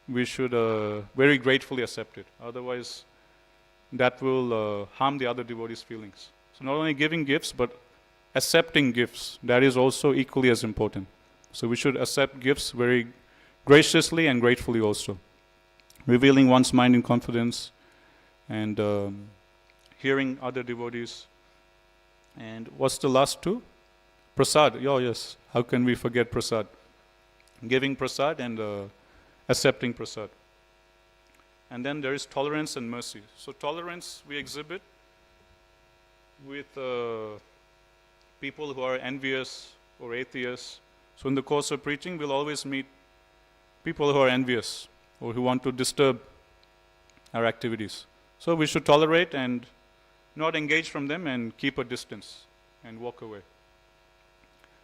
we should very gratefully accept it. Otherwise, that will harm the other devotee's feelings. So not only giving gifts, but accepting gifts, that is also equally as important. So we should accept gifts very graciously and gratefully also. Revealing one's mind in confidence and hearing other devotees. And what's the last 2? Prasad. Oh yes, how can we forget prasad? Giving prasad and accepting prasad. And then there is tolerance and mercy. So tolerance we exhibit with people who are envious or atheists. So in the course of preaching, we'll always meet people who are envious or who want to disturb our activities. So we should tolerate and not engage from them and keep a distance and walk away.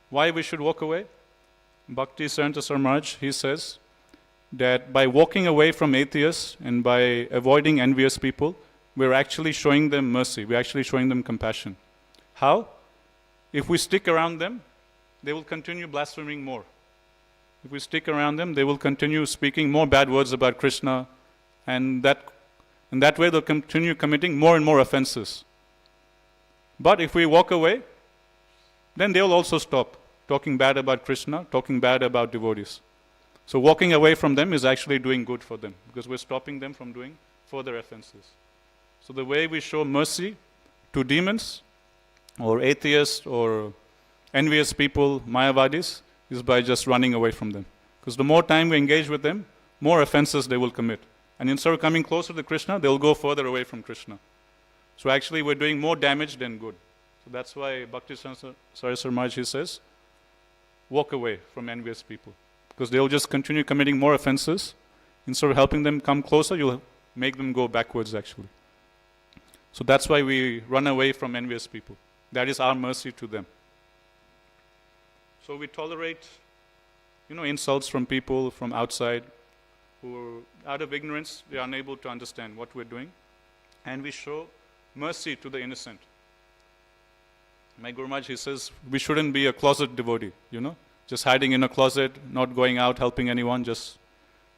Why we should walk away? Bhakti Saranta Sarmaj, he says that by walking away from atheists and by avoiding envious people, we're actually showing them mercy, we're actually showing them compassion. How? If we stick around them, they will continue blaspheming more. If we stick around them, they will continue speaking more bad words about Krishna, and that way they'll continue committing more and more offenses. But if we walk away, then they'll also stop talking bad about Krishna, talking bad about devotees. So walking away from them is actually doing good for them, because we're stopping them from doing further offenses. So the way we show mercy to demons, or atheists, or envious people, Mayavadis, is by just running away from them. Because the more time we engage with them, more offenses they will commit. And instead of coming closer to Krishna, they'll go further away from Krishna. So actually we're doing more damage than good. So that's why Bhakti Saraswati says, walk away from envious people. Because they'll just continue committing more offenses. Instead of helping them come closer, you'll make them go backwards actually. So that's why we run away from envious people. That is our mercy to them. So we tolerate, insults from people from outside who are out of ignorance, they are unable to understand what we're doing. And we show mercy to the innocent. My Guru Maharaj, he says, we shouldn't be a closet devotee, just hiding in a closet, not going out, helping anyone, just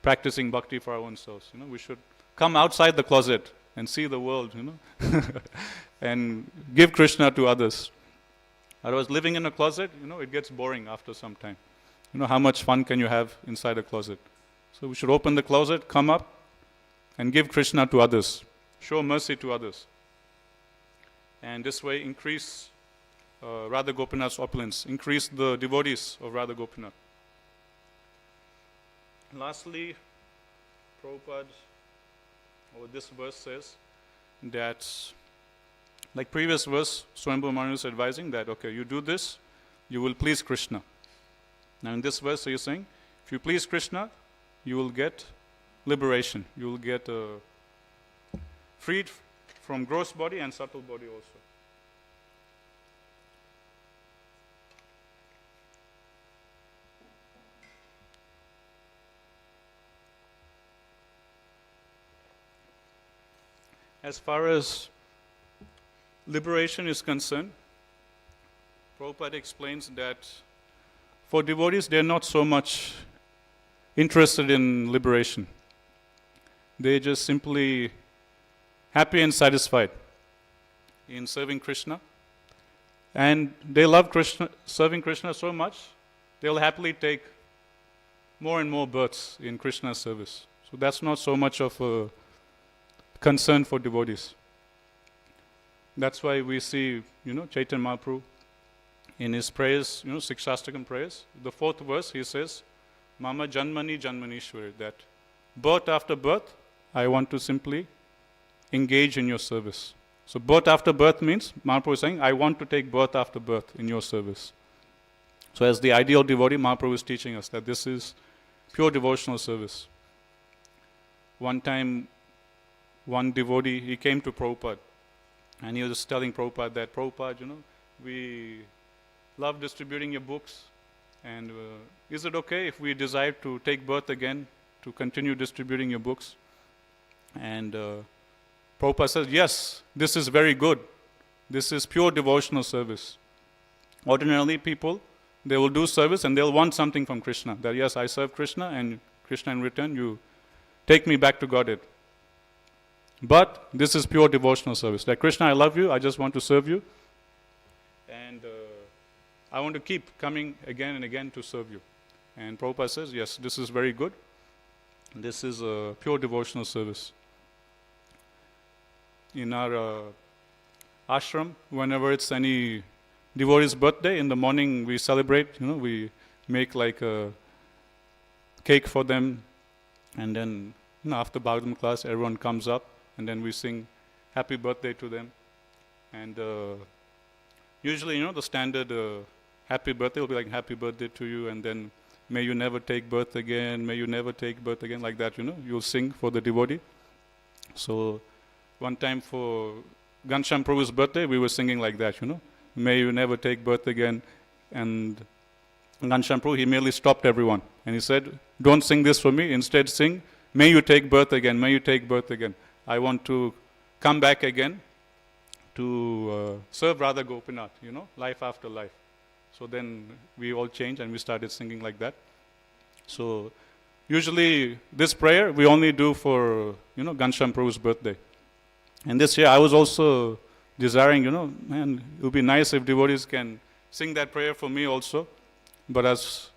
practicing bhakti for our own selves. We should come outside the closet and see the world, and give Krishna to others. Otherwise, living in a closet, it gets boring after some time. How much fun can you have inside a closet? So we should open the closet, come up, and give Krishna to others. Show mercy to others. And this way increase Radha Gopinath's opulence, increase the devotees of Radha Gopinath. Lastly, Prabhupada, or this verse says that, like previous verse, Swayambhu Maharaj is advising that, okay, you do this, you will please Krishna. Now in this verse, he is saying, if you please Krishna, you will get liberation. You will get freed from gross body and subtle body also. As far as liberation is concerned, Prabhupada explains that for devotees, they're not so much interested in liberation. They're just simply happy and satisfied in serving Krishna. And they love Krishna, serving Krishna so much, they'll happily take more and more births in Krishna's service. So that's not so much of a concern for devotees. That's why we see, Chaitanya Mahaprabhu in his prayers, Sikshastakam prayers, the 4th verse, he says, Mama Janmani Janmanishwari, that birth after birth, I want to simply engage in your service. So birth after birth means, Mahaprabhu is saying, I want to take birth after birth in your service. So as the ideal devotee, Mahaprabhu is teaching us that this is pure devotional service. One time, one devotee, he came to Prabhupada, and he was telling Prabhupada that, Prabhupada, we love distributing your books, and is it okay if we desire to take birth again to continue distributing your books? And Prabhupada says, yes, this is very good. This is pure devotional service. Ordinarily, people, they will do service and they'll want something from Krishna. That yes, I serve Krishna, and Krishna in return, you take me back to Godhead. But this is pure devotional service. That Krishna, I love you, I just want to serve you. And I want to keep coming again and again to serve you. And Prabhupada says, yes, this is very good. This is a pure devotional service. In our ashram, whenever it's any devotee's birthday, in the morning we celebrate, we make like a cake for them, and then after Bhagavatam class, everyone comes up, and then we sing happy birthday to them. And usually, the standard happy birthday will be like happy birthday to you, and then may you never take birth again, may you never take birth again, like that, you'll sing for the devotee. So one time for Ghanshyam Prabhu's birthday, we were singing like that, may you never take birth again. And Ghanshyam Prabhu, he merely stopped everyone, and he said, don't sing this for me, instead sing, may you take birth again, may you take birth again. I want to come back again to serve Radha Gopinath, life after life. So then we all changed and we started singing like that. So usually this prayer we only do for, Ghanshyam Prabhu's birthday. And this year I was also desiring, man, it would be nice if devotees can sing that prayer for me also. But as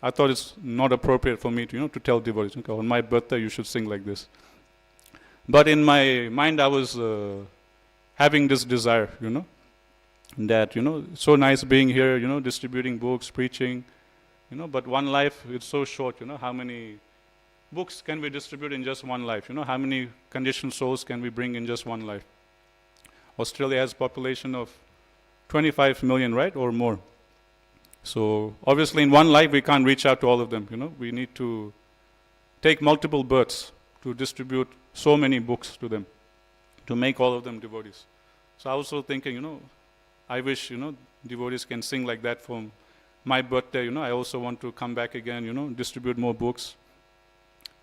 I thought it's not appropriate for me to, to tell devotees, okay, on my birthday you should sing like this. But in my mind I was having this desire, that, it's so nice being here, distributing books, preaching, but one life is so short, how many books can we distribute in just one life? How many conditioned souls can we bring in just one life? Australia has a population of 25 million, right, or more. So obviously in one life we can't reach out to all of them, we need to take multiple births to distribute so many books to them, to make all of them devotees. So I was also thinking, I wish, devotees can sing like that for my birthday, I also want to come back again, distribute more books.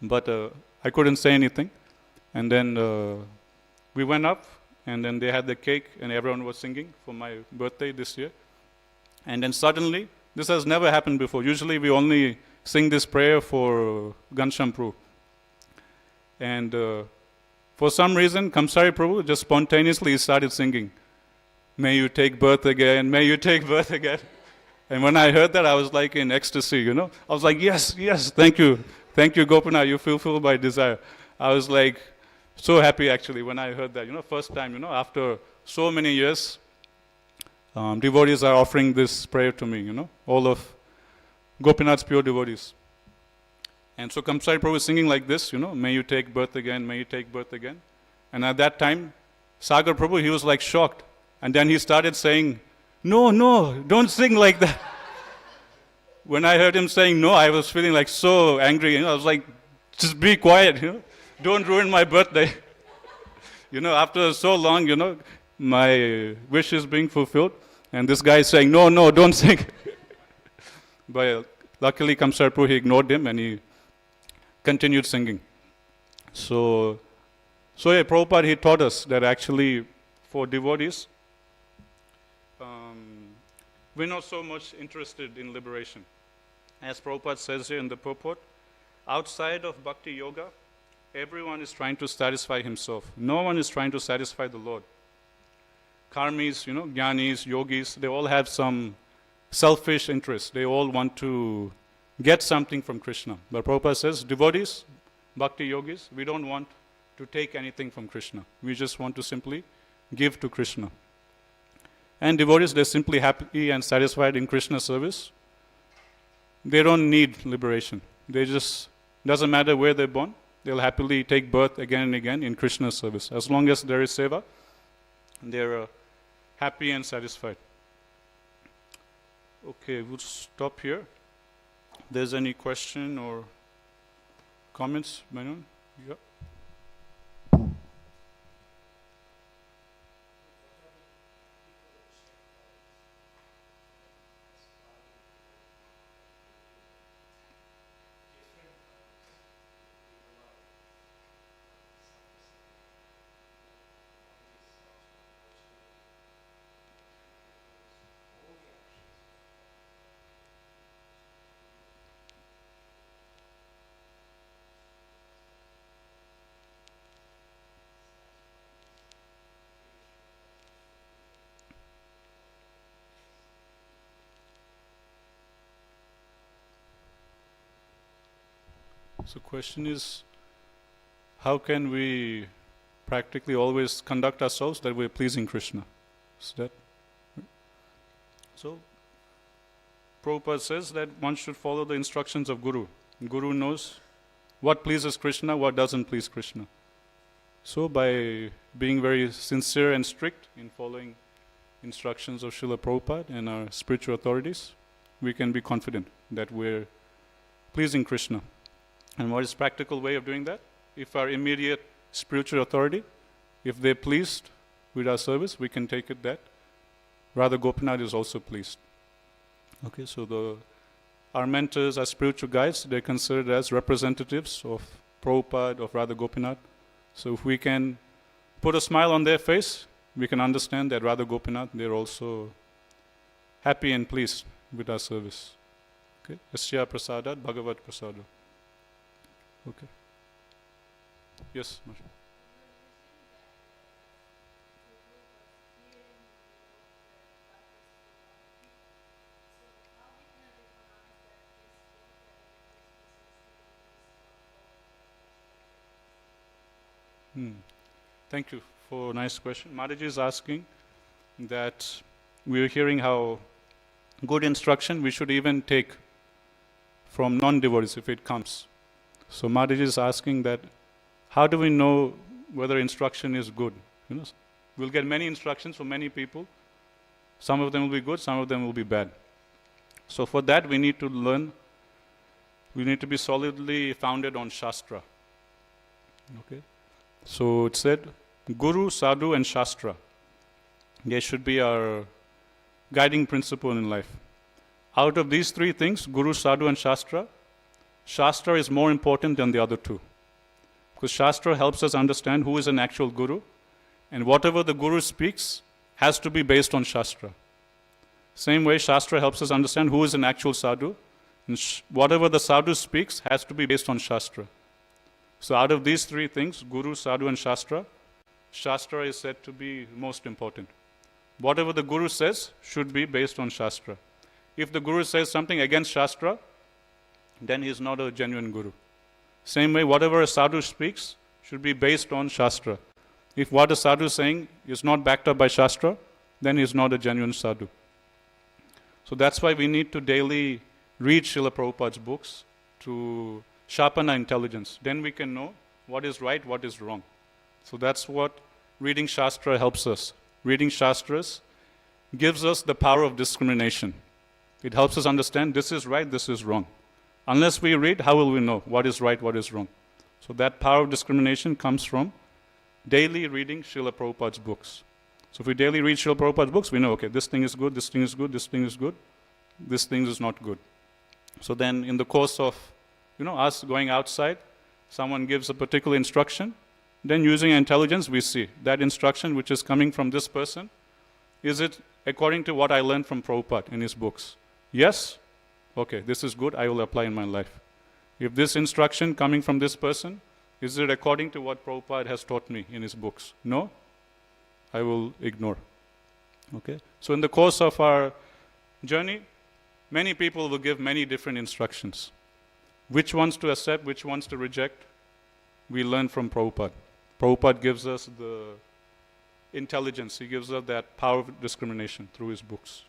But I couldn't say anything. And then we went up, and then they had the cake, and everyone was singing for my birthday this year. And then suddenly, this has never happened before. Usually we only sing this prayer for Ghanshyam Prabhu. And for some reason, Kamsari Prabhu just spontaneously started singing, may you take birth again, may you take birth again. And when I heard that, I was like in ecstasy, I was like, yes, thank you, Gopinath, you fulfill my desire. I was like so happy actually when I heard that, first time, after so many years, devotees are offering this prayer to me, all of Gopinath's pure devotees. And so Kamsari Prabhu is singing like this, may you take birth again, may you take birth again. And at that time, Sagar Prabhu, he was like shocked. And then he started saying, no, don't sing like that. When I heard him saying no, I was feeling like so angry. I was like, just be quiet, don't ruin my birthday. After so long, my wish is being fulfilled. And this guy is saying, no, don't sing. But luckily, Kamsari Prabhu, he ignored him and he continued singing. So yeah, Prabhupada, he taught us that actually for devotees, we're not so much interested in liberation. As Prabhupada says here in the purport, outside of Bhakti Yoga, everyone is trying to satisfy himself. No one is trying to satisfy the Lord. Karmis, jnanis, yogis, they all have some selfish interest. They all want to get something from Krishna. But Prabhupada says, devotees, bhakti yogis, we don't want to take anything from Krishna. We just want to simply give to Krishna. And devotees, they're simply happy and satisfied in Krishna service. They don't need liberation. They just, doesn't matter where they're born, they'll happily take birth again and again in Krishna service. As long as there is seva, they're happy and satisfied. Okay, we'll stop here. If there's any question or comments, Menon? Yeah. So question is, how can we practically always conduct ourselves that we're pleasing Krishna? So Prabhupada says that one should follow the instructions of Guru. Guru knows what pleases Krishna, what doesn't please Krishna. So by being very sincere and strict in following instructions of Srila Prabhupada and our spiritual authorities, we can be confident that we're pleasing Krishna. And what is practical way of doing that? If our immediate spiritual authority, if they're pleased with our service, we can take it that Radha Gopinath is also pleased. Okay, so our mentors, our spiritual guides, they're considered as representatives of Prabhupada, of Radha Gopinath. So if we can put a smile on their face, we can understand that Radha Gopinath, they're also happy and pleased with our service. Okay, Yasya Prasadat Bhagavat Prasada. Okay. Yes, Masha. Thank you for a nice question. Mataji is asking that we're hearing how good instruction we should even take from non-devotees if it comes. So Mataji is asking that how do we know whether instruction is good? We'll get many instructions from many people. Some of them will be good, some of them will be bad. So for that we need to learn, we need to be solidly founded on Shastra. Okay. So it said, Guru, Sadhu and Shastra. They should be our guiding principle in life. Out of these three things, Guru, Sadhu and Shastra, Shastra is more important than the other two. Because Shastra helps us understand who is an actual Guru, and whatever the Guru speaks has to be based on Shastra. Same way, Shastra helps us understand who is an actual Sadhu, and whatever the Sadhu speaks has to be based on Shastra. So out of these three things, Guru, Sadhu and Shastra, Shastra is said to be most important. Whatever the Guru says should be based on Shastra. If the Guru says something against Shastra, then he is not a genuine Guru. Same way, whatever a Sadhu speaks should be based on Shastra. If what a Sadhu is saying is not backed up by Shastra, then he is not a genuine Sadhu. So that's why we need to daily read Srila Prabhupada's books to sharpen our intelligence. Then we can know what is right, what is wrong. So that's what reading Shastra helps us. Reading Shastras gives us the power of discrimination. It helps us understand this is right, this is wrong. Unless we read, how will we know what is right, what is wrong? So that power of discrimination comes from daily reading Srila Prabhupada's books. So if we daily read Srila Prabhupada's books, we know, okay, this thing is good, this thing is good, this thing is good, this thing is not good. So then in the course of, us going outside, someone gives a particular instruction, then using intelligence, we see that instruction which is coming from this person, is it according to what I learned from Prabhupada in his books? Yes? Okay, this is good, I will apply in my life. If this instruction coming from this person, is it according to what Prabhupada has taught me in his books? No? I will ignore. Okay? So in the course of our journey, many people will give many different instructions. Which ones to accept, which ones to reject, we learn from Prabhupada. Prabhupada gives us the intelligence, he gives us that power of discrimination through his books.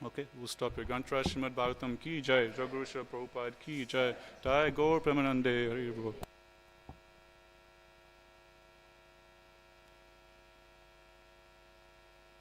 Okay, we'll stop here. Gantra Srimad Bhagavatam ki jai, Jagurusha Prabhupada ki jai, Jai Gaur Premanande Hari Bol.